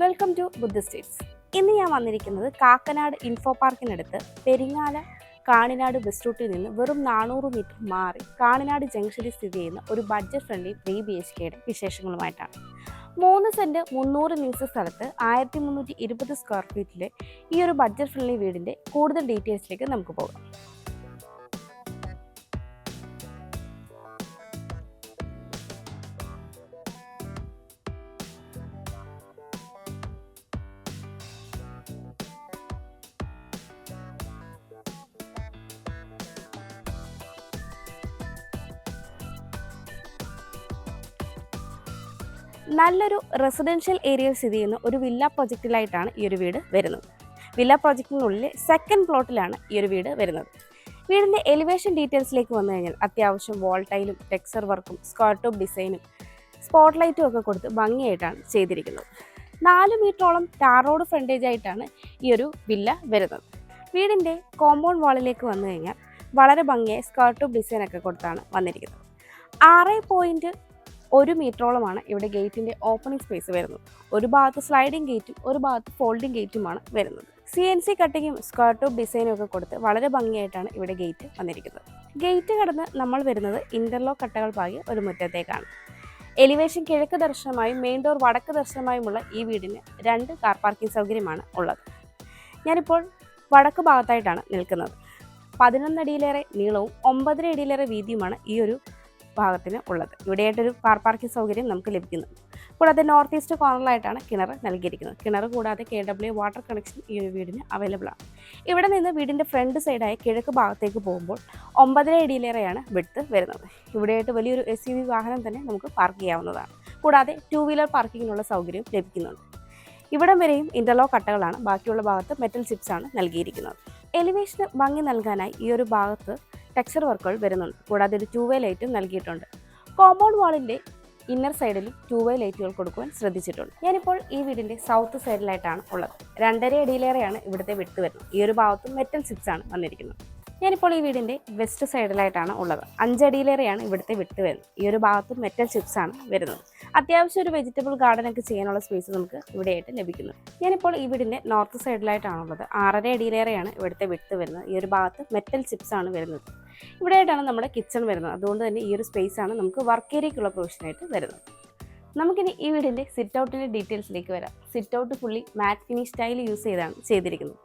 Welcome to ബുദ്ധിസ്റ്റേറ്റ്സ്. ഇന്ന് ഞാൻ വന്നിരിക്കുന്നത് കാക്കനാട് ഇൻഫോ പാർക്കിനടുത്ത് പെരിങ്ങാല കാണിനാട് ബസ് റൂട്ടിൽ നിന്ന് വെറും 400 മീറ്റർ മാറി കാണിനാട് ജംഗ്ഷനിൽ സ്ഥിതി ചെയ്യുന്ന ഒരു ബഡ്ജറ്റ് ഫ്രണ്ട്ലി 3 BHKയുടെ വിശേഷങ്ങളുമായിട്ടാണ്. 3 സെന്റ് 300 മീറ്റർ സ്ഥലത്ത് 1320 സ്ക്വയർ ഫീറ്റിലെ ഈ ഒരു ബഡ്ജറ്റ് ഫ്രണ്ട്ലി വീടിൻ്റെ കൂടുതൽ ഡീറ്റെയിൽസിലേക്ക് നമുക്ക് പോകാം. നല്ലൊരു റെസിഡൻഷ്യൽ ഏരിയയിൽ സ്ഥിതി ചെയ്യുന്ന ഒരു വില്ല പ്രൊജക്റ്റിലായിട്ടാണ് ഈ ഒരു വീട് വരുന്നത്. വില്ല പ്രൊജക്റ്റിനുള്ളിൽ സെക്കൻഡ് പ്ലോട്ടിലാണ് ഈ ഒരു വീട് വരുന്നത്. വീടിൻ്റെ എലിവേഷൻ ഡീറ്റെയിൽസിലേക്ക് വന്നു കഴിഞ്ഞാൽ അത്യാവശ്യം വോൾ ടൈലും ടെക്സ്ചർ വർക്കും സ്ക്വയർ ടോപ്പ് ഡിസൈനും സ്പോട്ട് ലൈറ്റും ഒക്കെ കൊടുത്ത് ഭംഗിയായിട്ടാണ് ചെയ്തിരിക്കുന്നത്. 4 മീറ്ററോളം ടാർ റോഡ് ഫ്രണ്ടേജ് ആയിട്ടാണ് ഈ ഒരു വില്ല വരുന്നത്. വീടിൻ്റെ കോമ്പൗണ്ട് വാളിലേക്ക് വന്നു കഴിഞ്ഞാൽ വളരെ ഭംഗിയായി സ്ക്വയർ ടോപ്പ് ഡിസൈനൊക്കെ കൊടുത്താണ് വന്നിരിക്കുന്നത്. 6.1 മീറ്ററോളമാണ് ഇവിടെ ഗേറ്റിൻ്റെ ഓപ്പണിംഗ് സ്പേസ് വരുന്നത്. ഒരു ഭാഗത്ത് സ്ലൈഡിംഗ് ഗേറ്റും ഒരു ഭാഗത്ത് ഫോൾഡിംഗ് ഗേറ്റുമാണ് വരുന്നത്. CNC കട്ടിങ്ങും സ്ക്വയർ ടോപ്പ് ഡിസൈനും ഒക്കെ കൊടുത്ത് വളരെ ഭംഗിയായിട്ടാണ് ഇവിടെ ഗേറ്റ് വന്നിരിക്കുന്നത്. ഗേറ്റ് കടന്ന് നമ്മൾ വരുന്നത് ഇൻ്റർലോക്ക് കട്ടകൾ പാകിയ ഒരു മുറ്റത്തേക്കാണ്. എലിവേഷൻ കിഴക്ക് ദർശനമായും മെയിൻ ഡോർ വടക്ക് ദർശനമായുമുള്ള ഈ വീടിന് 2 കാർ പാർക്കിംഗ് സൗകര്യമാണ് ഉള്ളത്. ഞാനിപ്പോൾ വടക്ക് ഭാഗത്തായിട്ടാണ് നിൽക്കുന്നത്. 11 അടിയിലേറെ നീളവും 9.5 അടിയിലേറെ വീതിയുമാണ് ഈ ഒരു ഭാഗത്തിന് ഉള്ളത്. ഇവിടെയായിട്ടൊരു കാർ പാർക്കിംഗ് സൗകര്യം നമുക്ക് ലഭിക്കുന്നു. കൂടാതെ നോർത്ത് ഈസ്റ്റ് കോർണറിലായിട്ടാണ് കിണർ നൽകിയിരിക്കുന്നത്. കിണർ കൂടാതെ KW വാട്ടർ കണക്ഷൻ ഈ ഒരു വീടിന് അവൈലബിൾ ആണ്. ഇവിടെ നിന്ന് വീടിൻ്റെ ഫ്രണ്ട് സൈഡായ കിഴക്ക് ഭാഗത്തേക്ക് പോകുമ്പോൾ 9.5 അടിയിലേറെയാണ് വിഡ്ത്ത് വരുന്നത്. ഇവിടെയായിട്ട് വലിയൊരു SUV വാഹനം തന്നെ നമുക്ക് പാർക്ക് ചെയ്യാവുന്നതാണ്. കൂടാതെ 2 വീലർ പാർക്കിങ്ങിനുള്ള സൗകര്യം ലഭിക്കുന്നുണ്ട്. ഇവിടം വരെയും ഇൻ്റർലോക്ക് കട്ടകളാണ്, ബാക്കിയുള്ള ഭാഗത്ത് മെറ്റൽ ചിപ്സ് ആണ് നൽകിയിരിക്കുന്നത്. എലിവേഷന് ഭംഗി നൽകാനായി ഈ ഒരു ഭാഗത്ത് ടെക്സ്ചർ വർക്കുകൾ വരുന്നുണ്ട്. കൂടാതെ ഒരു 2 വേ ലൈറ്റും നൽകിയിട്ടുണ്ട്. കോമ്പൗണ്ട് വാളിൻ്റെ ഇന്നർ സൈഡിലും 2 വേ ലൈറ്റുകൾ കൊടുക്കുവാൻ ശ്രദ്ധിച്ചിട്ടുണ്ട്. ഞാനിപ്പോൾ ഈ വീടിൻ്റെ സൗത്ത് സൈഡിലായിട്ടാണ് ഉള്ളത്. 2.5 അടിയിലേറെയാണ് ഇവിടുത്തെ വിട്ട് വരുന്നത്. ഈ ഒരു ഭാഗത്തും മെറ്റൽ ചിപ്സ് ആണ് വന്നിരിക്കുന്നത്. ഞാനിപ്പോൾ ഈ വീടിൻ്റെ വെസ്റ്റ് സൈഡിലായിട്ടാണ് ഉള്ളത്. 5 അടിയിലേറെയാണ് ഇവിടുത്തെ വിട്ട് വരുന്നത്. ഈ ഒരു ഭാഗത്തും മെറ്റൽ ചിപ്സ് ആണ് വരുന്നത്. അത്യാവശ്യം ഒരു വെജിറ്റബിൾ ഗാർഡനൊക്കെ ചെയ്യാനുള്ള സ്പേസ് നമുക്ക് ഇവിടെയായിട്ട് ലഭിക്കുന്നു. ഞാനിപ്പോൾ ഈ വീടിൻ്റെ നോർത്ത് സൈഡിലായിട്ടാണുള്ളത്. 6.5 അടിയിലേറെയാണ് ഇവിടുത്തെ വിട്ട് വരുന്നത്. ഈ ഒരു ഭാഗത്ത് മെറ്റൽ ചിപ്സ് ആണ് വരുന്നത്. ഇവിടെയായിട്ടാണ് നമ്മുടെ കിച്ചൺ വരുന്നത്. അതുകൊണ്ട് തന്നെ ഈ ഒരു സ്പേസ് ആണ് നമുക്ക് വർക്ക് ഏരിയയ്ക്കുള്ള പ്രൊവിഷനായിട്ട് വരുന്നത്. നമുക്കിനി ഈ വീടിൻ്റെ സിറ്റ് ഔട്ടിൻ്റെ ഡീറ്റെയിൽസിലേക്ക് വരാം. സിറ്റ് ഔട്ട് ഫുള്ളി മാറ്റ് ഫിനിഷ് സ്റ്റൈൽ യൂസ് ചെയ്താണ് ചെയ്തിരിക്കുന്നത്.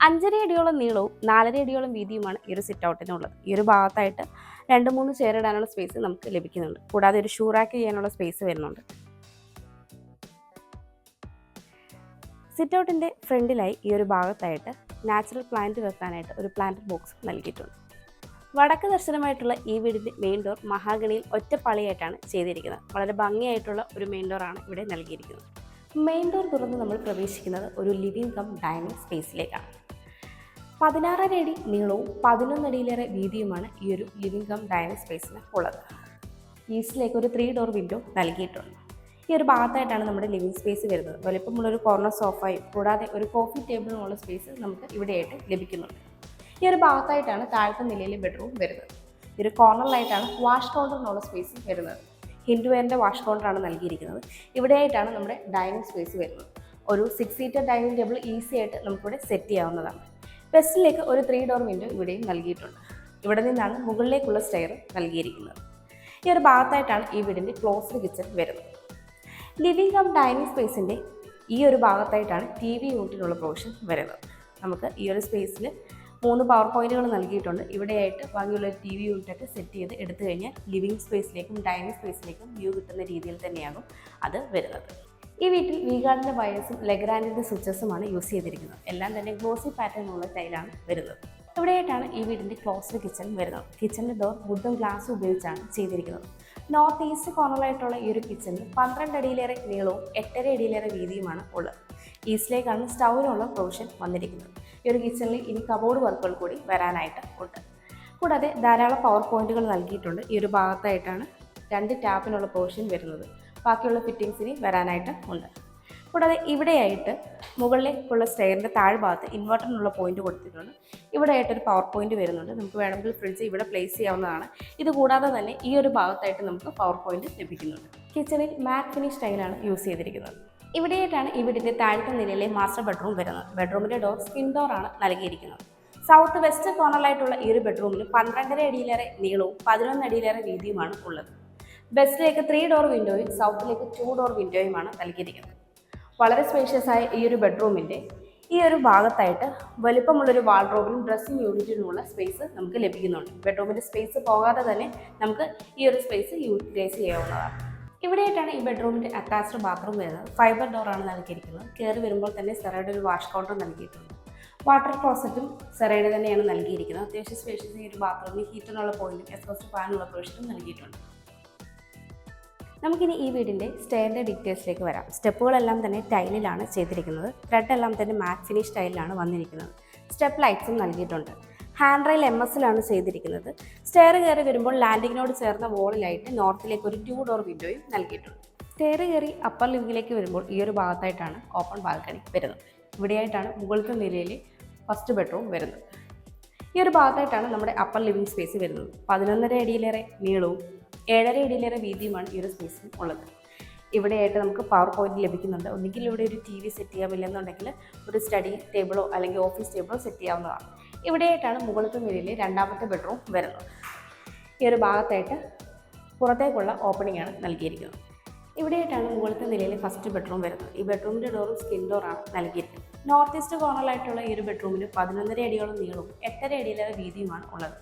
5.5 അടിയോളം നീളവും 4.5 അടിയോളം വീതിയുമാണ് ഈ ഒരു സിറ്റ് ഔട്ടിനുള്ളത്. ഈ ഒരു ഭാഗത്തായിട്ട് 2-3 ചെയർ ഇടാനുള്ള സ്പേസ് നമുക്ക് ലഭിക്കുന്നുണ്ട്. കൂടാതെ ഒരു ഷൂ റാക്ക് ചെയ്യാനുള്ള സ്പേസ് വരുന്നുണ്ട്. സിറ്റ് ഔട്ടിൻ്റെ ഫ്രണ്ടിലായി ഈ ഒരു ഭാഗത്തായിട്ട് നാച്ചുറൽ പ്ലാന്റ് വെക്കാനായിട്ട് ഒരു പ്ലാന്റ് ബോക്സ് നൽകിയിട്ടുണ്ട്. വടക്ക് ദർശനമായിട്ടുള്ള ഈ വീടിൻ്റെ മെയിൻ ഡോർ മഹാഗണിയിൽ ഒറ്റപ്പാളിയായിട്ടാണ് ചെയ്തിരിക്കുന്നത്. വളരെ ഭംഗിയായിട്ടുള്ള ഒരു മെയിൻ ഡോറാണ് ഇവിടെ നൽകിയിരിക്കുന്നത്. മെയിൻ ഡോർ തുറന്ന് നമ്മൾ പ്രവേശിക്കുന്നത് ഒരു ലിവിംഗ് കം ഡൈനിങ് സ്പേസിലേക്കാണ്. 16.5 അടി നീളവും 11 അടിയിലേറെ വീതിയുമാണ് ഈ ഒരു ലിവിംഗ് കം ഡൈനിങ് സ്പേസിന് ഉള്ളത്. ഈസ്റ്റിലേക്ക് ഒരു 3 ഡോർ വിൻഡോ നൽകിയിട്ടുണ്ട്. ഈ ഒരു ഭാഗത്തായിട്ടാണ് നമ്മുടെ ലിവിംഗ് സ്പേസ് വരുന്നത്. വലിപ്പമുള്ളൊരു കോർണർ സോഫയും കൂടാതെ ഒരു കോഫി ടേബിളുമുള്ള സ്പേസ് നമുക്ക് ഇവിടെയായിട്ട് ലഭിക്കുന്നുണ്ട്. ഈ ഒരു ഭാഗത്തായിട്ടാണ് താഴത്തെ നിലയിലെ ബെഡ്റൂം വരുന്നത്. ഈ ഒരു കോർണറിലായിട്ടാണ് വാഷ് കൗണ്ടറിനുള്ള സ്പേസ് വരുന്നത്. ഹിൻഡുവെയറിൻ്റെ വാഷ് കൗണ്ടറാണ് നൽകിയിരിക്കുന്നത്. ഇവിടെയായിട്ടാണ് നമ്മുടെ ഡൈനിങ് സ്പേസ് വരുന്നത്. ഒരു 6 സീറ്റർ ഡൈനിങ് ടേബിൾ ഈസി ആയിട്ട് നമുക്കിവിടെ സെറ്റ് ചെയ്യാവുന്നതാണ്. വെസ്റ്റിലേക്ക് ഒരു 3 ഡോർ വിൻഡോ ഇവിടെയും നൽകിയിട്ടുണ്ട്. ഇവിടെ നിന്നാണ് മുകളിലേക്കുള്ള സ്റ്റെയർ നൽകിയിരിക്കുന്നത്. ഈ ഒരു ഭാഗത്തായിട്ടാണ് ഈ വീടിൻ്റെ ക്ലോസ്ഡ് കിച്ചൺ വരുന്നത്. ലിവിംഗ് കം ഡൈനിങ് സ്പേസിൻ്റെ ഈ ഒരു ഭാഗത്തായിട്ടാണ് TV യൂണിറ്റിനുള്ള പ്രൊവിഷൻ വരുന്നത്. നമുക്ക് ഈ ഒരു സ്പേസിൽ 3 പവർ പോയിന്റുകൾ നൽകിയിട്ടുണ്ട്. ഇവിടെയായിട്ട് ബാക്കിയുള്ള TV യൂണിറ്റൊക്കെ സെറ്റ് ചെയ്ത് എടുത്തു കഴിഞ്ഞാൽ ലിവിംഗ് സ്പേസിലേക്കും ഡൈനിങ് സ്പേസിലേക്കും വ്യൂ കിട്ടുന്ന രീതിയിൽ തന്നെയാകും അത് വരുന്നത്. ഈ വീട്ടിൽ വീഗാർഡിൻ്റെ വയേഴ്സും ലെഗ്രാൻഡിൻ്റെ സ്വിച്ചസുമാണ് യൂസ് ചെയ്തിരിക്കുന്നത്. എല്ലാം തന്നെ ഗ്ലോസി പാറ്റേണുള്ള ടൈലാണ് വരുന്നത്. ഇവിടെയായിട്ടാണ് ഈ വീടിൻ്റെ ക്ലോസ്ഡ് കിച്ചൺ വരുന്നത്. കിച്ചണിൻ്റെ ഡോർ വുഡും ഗ്ലാസും ഉപയോഗിച്ചാണ് ചെയ്തിരിക്കുന്നത്. നോർത്ത് ഈസ്റ്റ് കോർണറായിട്ടുള്ള ഈ ഒരു കിച്ചണിൽ 12 അടിയിലേറെ നീളവും 8.5 അടിയിലേറെ വീതിയുമാണ് ഉള്ളത്. ഈസ്റ്റിലേക്കാണ് സ്റ്റൗവിനുള്ള പ്രൊവിഷൻ വന്നിരിക്കുന്നത്. ഈ ഒരു കിച്ചണിൽ ഇനി കബോർഡ് വർക്കുകൾ കൂടി വരാനായിട്ട് ഉണ്ട്. കൂടാതെ ധാരാളം പവർ പോയിന്റുകൾ നൽകിയിട്ടുണ്ട്. ഈ ഒരു ഭാഗത്തായിട്ടാണ് 2 ടാപ്പിനുള്ള പ്രൊവിഷൻ വരുന്നത്. ബാക്കിയുള്ള ഫിറ്റിങ്സിന് വരാനായിട്ട് ഉണ്ട്. കൂടാതെ ഇവിടെയായിട്ട് മുകളിലേക്കുള്ള സ്റ്റെയറിൻ്റെ താഴ്ഭാഗത്ത് ഇൻവെർട്ടറിനുള്ള പോയിന്റ് കൊടുത്തിട്ടുണ്ട്. ഇവിടെയായിട്ടൊരു പവർ പോയിന്റ് വരുന്നുണ്ട്. നമുക്ക് വേണമെങ്കിൽ ഫ്രിഡ്ജ് ഇവിടെ പ്ലേസ് ചെയ്യാവുന്നതാണ്. ഇത് കൂടാതെ തന്നെ ഈ ഒരു ഭാഗത്തായിട്ട് നമുക്ക് പവർ പോയിന്റ് ലഭിക്കുന്നുണ്ട്. കിച്ചണിൽ മാറ്റ് ഫിനിഷ് ടൈലാണ് യൂസ് ചെയ്തിരിക്കുന്നത്. ഇവിടെയായിട്ടാണ് ഈ വീടിൻ്റെ താഴത്തെ നിലയിലെ മാസ്റ്റർ ബെഡ്റൂം വരുന്നത്. ബെഡ്റൂമിൻ്റെ ഡോർ സ്കിൻ ഡോർ ആണ് നൽകിയിരിക്കുന്നത്. സൗത്ത് വെസ്റ്റ് കോർണറിലായിട്ടുള്ള ഈ ഒരു ബെഡ്റൂമിന് 12.5 അടിയിലേറെ നീളവും 11 അടിയിലേറെ വീതിയുമാണ് ഉള്ളത്. വെസ്റ്റിലേക്ക് 3 ഡോർ വിൻഡോയും സൗത്തിലേക്ക് 2 ഡോർ വിൻഡോയുമാണ് നൽകിയിരിക്കുന്നത്. വളരെ സ്പേഷ്യസ് ആയ ഈ ഒരു ബെഡ്റൂമിൻ്റെ ഈ ഒരു ഭാഗത്തായിട്ട് വലിപ്പമുള്ളൊരു വാൾഡ്രോബിനും ഡ്രസ്സിംഗ് യൂണിറ്റിനുമുള്ള സ്പേസ് നമുക്ക് ലഭിക്കുന്നുണ്ട്. ബെഡ്റൂമിൻ്റെ സ്പേസ് പോകാതെ തന്നെ നമുക്ക് ഈ ഒരു സ്പേസ് യൂട്ടിലൈസ് ചെയ്യാവുന്നതാണ്. ഇവിടെയായിട്ടാണ് ഈ ബെഡ്റൂമിൻ്റെ അറ്റാച്ച്ഡ് ബാത്റൂം വരുന്നത്. ഫൈബർ ഡോറാണ് നൽകിയിരിക്കുന്നത്. കയറി വരുമ്പോൾ തന്നെ സെറയുടെ ഒരു വാഷ് കൗണ്ടർ നൽകിയിട്ടുണ്ട്. വാട്ടർ ക്ലോസറ്റും സെറയുടെ തന്നെയാണ് നൽകിയിരിക്കുന്നത്. അത്യാവശ്യം സ്പേഷ്യസ് ഈ ഒരു ബാത്റൂമിൽ ഹീറ്ററിനുള്ള പോയിന്റും എക്സോസ്റ്റ് ഫാനുള്ള പ്രൊവിഷനും നൽകിയിട്ടുണ്ട്. നമുക്കിനി ഈ വീടിൻ്റെ സ്റ്റെയറിൻ്റെ ഡീറ്റെയിൽസിലേക്ക് വരാം. സ്റ്റെപ്പുകളെല്ലാം തന്നെ ടൈലിലാണ് ചെയ്തിരിക്കുന്നത്. ത്രെഡ് എല്ലാം തന്നെ മാറ്റ് ഫിനിഷ് ടൈലിലാണ് വന്നിരിക്കുന്നത്. സ്റ്റെപ്പ് ലൈറ്റ്സും നൽകിയിട്ടുണ്ട്. ഹാൻഡ് റെയിൽ MS-ലാണ് ചെയ്തിരിക്കുന്നത്. സ്റ്റെയർ കയറി വരുമ്പോൾ ലാൻഡിങ്ങിനോട് ചേർന്ന വോളിലായിട്ട് നോർത്തിലേക്ക് ഒരു 2 ഡോർ വിൻഡോയും നൽകിയിട്ടുണ്ട്. സ്റ്റെയർ കയറി അപ്പർ ലിവിങ്ങിലേക്ക് വരുമ്പോൾ ഈ ഒരു ഭാഗത്തായിട്ടാണ് ഓപ്പൺ ബാൽക്കണി വരുന്നത്. ഇവിടെയായിട്ടാണ് മുകളിലത്തെ നിലയിൽ ഫസ്റ്റ് ബെഡ്റൂം വരുന്നത്. ഈ ഒരു ഭാഗത്തായിട്ടാണ് നമ്മുടെ അപ്പർ ലിവിങ് സ്പേസ് വരുന്നത്. 11.5 അടിയിലേറെ നീളവും 7.5 അടിയിലേറെ വീതിയുമാണ് ഈ ഒരു സ്പേസിൽ ഉള്ളത്. ഇവിടെയായിട്ട് നമുക്ക് പവർ പോയിന്റ് ലഭിക്കുന്നുണ്ട്. ഒന്നുകിൽ ഇവിടെ ഒരു TV സെറ്റ് ചെയ്യാം, ഇല്ലെന്നുണ്ടെങ്കിൽ ഒരു സ്റ്റഡി ടേബിളോ അല്ലെങ്കിൽ ഓഫീസ് ടേബിളോ സെറ്റ് ചെയ്യാവുന്നതാണ്. ഇവിടെയായിട്ടാണ് മുകളിലത്തെ നിലയിലെ രണ്ടാമത്തെ ബെഡ്റൂം വരുന്നത്. ഈ ഒരു ഭാഗത്തായിട്ട് പുറത്തേക്കുള്ള ഓപ്പണിംഗ് ആണ് നൽകിയിരിക്കുന്നത്. ഇവിടെയായിട്ടാണ് മുകളിലത്തെ നിലയിലെ ഫസ്റ്റ് ബെഡ്റൂം വരുന്നത്. ഈ ബെഡ്റൂമിൻ്റെ ഡോറും സ്കിൻ ഡോറാണ് നൽകിയിരിക്കുന്നത്. നോർത്ത് ഈസ്റ്റ് കോർണറിലായിട്ടുള്ള ഈ ഒരു ബെഡ്റൂമിന് 11.5 അടിയോളം നീളവും 8.5 അടിയിലേറെ വീതിയുമാണ് ഉള്ളത്.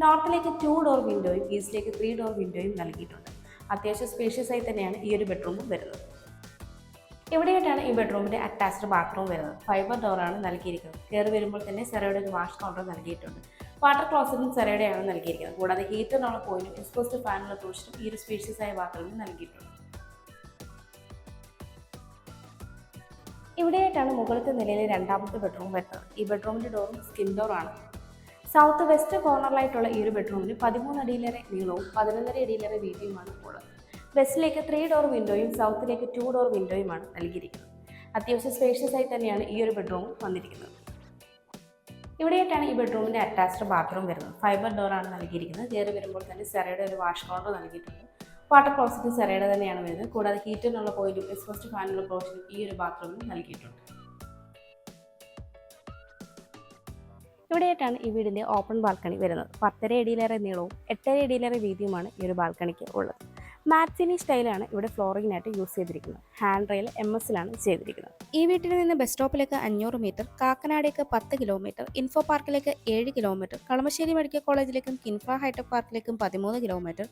നോർത്തിലേക്ക് 2 ഡോർ വിൻഡോയും ഈസ്റ്റിലേക്ക് 3 ഡോർ വിൻഡോയും നൽകിയിട്ടുണ്ട്. അത്യാവശ്യം സ്പേഷ്യസ് ആയി തന്നെയാണ് ഈ ഒരു ബെഡ്റൂമും വരുന്നത്. ഇവിടെയായിട്ടാണ് ഈ ബെഡ്റൂമിൻ്റെ അറ്റാച്ച്ഡ് ബാത്റൂം വരുന്നത്. ഫൈബർ ഡോറാണ് നൽകിയിരിക്കുന്നത്. കയറി വരുമ്പോൾ തന്നെ സെറയുടെ ഒരു വാഷ് കൗണ്ടർ നൽകിയിട്ടുണ്ട്. വാട്ടർ ക്ലോസറ്റും സെറയുടെയാണ് നൽകിയിരിക്കുന്നത്. കൂടാതെ ഹീറ്ററിനുള്ള പോയിന്റും എക്സ്പോസ്റ്റ് ഫാനുള്ള പ്രൊവിഷനും ഈ ഒരു സ്പേഷ്യസ് ആയ ബാത്റൂമിൽ നൽകിയിട്ടുണ്ട്. ഇവിടെയായിട്ടാണ് മുകളിലത്തെ നിലയിലെ രണ്ടാമത്തെ ബെഡ്റൂം വരുന്നത്. ഈ ബെഡ്റൂമിൻ്റെ ഡോറും സ്കിൻ ഡോറാണ്. സൗത്ത് വെസ്റ്റ് കോർണറിലായിട്ടുള്ള ഈ ഒരു ബെഡ്റൂമിന് 13 അടിയിലേറെ നീളവും 11.5 അടിയിലേറെ വീതിയുമാണ് ഉള്ളത്. വെസ്റ്റിലേക്ക് 3 ഡോർ വിൻഡോയും സൗത്തിലേക്ക് 2 ഡോർ വിൻഡോയുമാണ് നൽകിയിരിക്കുന്നത്. അത്യാവശ്യം സ്പേഷ്യസ് ആയി തന്നെയാണ് ഈ ഒരു ബെഡ്റൂം വന്നിരിക്കുന്നത്. ഇവിടെയായിട്ടാണ് ഈ ബെഡ്റൂമിൻ്റെ അറ്റാച്ച്ഡ് ബാത്റൂം വരുന്നത്. ഫൈബർ ഡോറാണ് നൽകിയിരിക്കുന്നത്. കയറി വരുമ്പോൾ തന്നെ സെറയുടെ ഒരു വാഷ് കൗണ്ടർ നൽകിയിട്ടുണ്ട്. വാട്ടർ ക്ലോസറ്റും സെറയുടെ തന്നെയാണ് വരുന്നത്. കൂടാതെ ഹീറ്ററിനുള്ള പോയിന്റും എക്സ്പോസ്റ്റ് ഫാനുള്ള പ്രൊവിഷനും ഈ ഒരു ബാത്റൂമിൽ നൽകിയിട്ടുണ്ട്. ഇവിടെയായിട്ടാണ് ഈ വീടിൻ്റെ ഓപ്പൺ ബാൽക്കണി വരുന്നത്. 10.5 അടിയിലേറെ നീളവും 8.5 അടിയിലേറെ വീതിയുമാണ് ഈ ഒരു ബാൽക്കണിക്ക് ഉള്ളത്. മാറ്റ് ഫിനിഷ് ടൈലാണ് ഇവിടെ ഫ്ലോറിങ്ങിനായിട്ട് യൂസ് ചെയ്തിരിക്കുന്നത്. ഹാൻഡ് റെയിൽ MS-ലാണ് ചെയ്തിരിക്കുന്നത്. ഈ വീട്ടിൽ നിന്ന് ബസ് സ്റ്റോപ്പിലേക്ക് 500 മീറ്റർ, കാക്കനാടേക്ക് 10 കിലോമീറ്റർ, ഇൻഫോ പാർക്കിലേക്ക് 7 കിലോമീറ്റർ, കളമശ്ശേരി മെഡിക്കൽ കോളേജിലേക്കും കിൻഫ്ര ഹൈടെക് പാർക്കിലേക്കും 13 കിലോമീറ്റർ,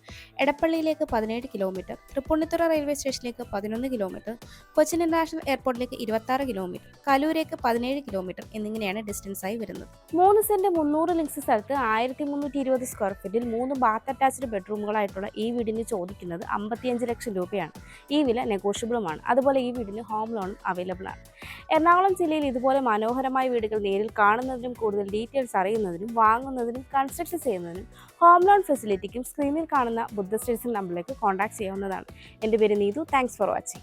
എടപ്പള്ളിയിലേക്ക് 17 കിലോമീറ്റർ, തൃപ്പൂണിത്തുറ റെയിൽവേ സ്റ്റേഷനിലേക്ക് 11 കിലോമീറ്റർ, കൊച്ചിൻ ഇന്റർനാഷണൽ എയർപോർട്ടിലേക്ക് 26 കിലോമീറ്റർ, കലൂരേക്ക് 17 കിലോമീറ്റർ എന്നിങ്ങനെയാണ് ഡിസ്റ്റൻസ് ആയി വരുന്നത്. 3 സെന്റ് 300 ലിങ്സ് സ്ഥലത്ത് 1320 സ്ക്വയർ ഫീറ്റിൽ 3 ബാത്ത് അറ്റാച്ച്ഡ് ബെഡ്റൂമുകളായിട്ടുള്ള ഈ വീടിന് ചോദിക്കുന്നത് 55 ലക്ഷം രൂപയാണ്. ഈ വില നെഗോഷ്യബിളുമാണ്. അതുപോലെ ഈ വീടിന് ഹോം ലോണും അവൈലബിൾ ആണ്. എറണാകുളം ജില്ലയിൽ ഇതുപോലെ മനോഹരമായ വീടുകൾ നേരിൽ കാണുന്നതിനും കൂടുതൽ ഡീറ്റെയിൽസ് അറിയുന്നതിനും വാങ്ങുന്നതിനും കൺസ്ട്രക്ട് ചെയ്യുന്നതിനും ഹോം ലോൺ ഫെസിലിറ്റിക്കും സ്ക്രീനിൽ കാണുന്ന ബുദ്ധ സ്റ്റേഷൻ നമ്പറിലേക്ക് കോൺടാക്ട് ചെയ്യാവുന്നതാണ്. എൻ്റെ പേര് നീതു. Thanks for watching.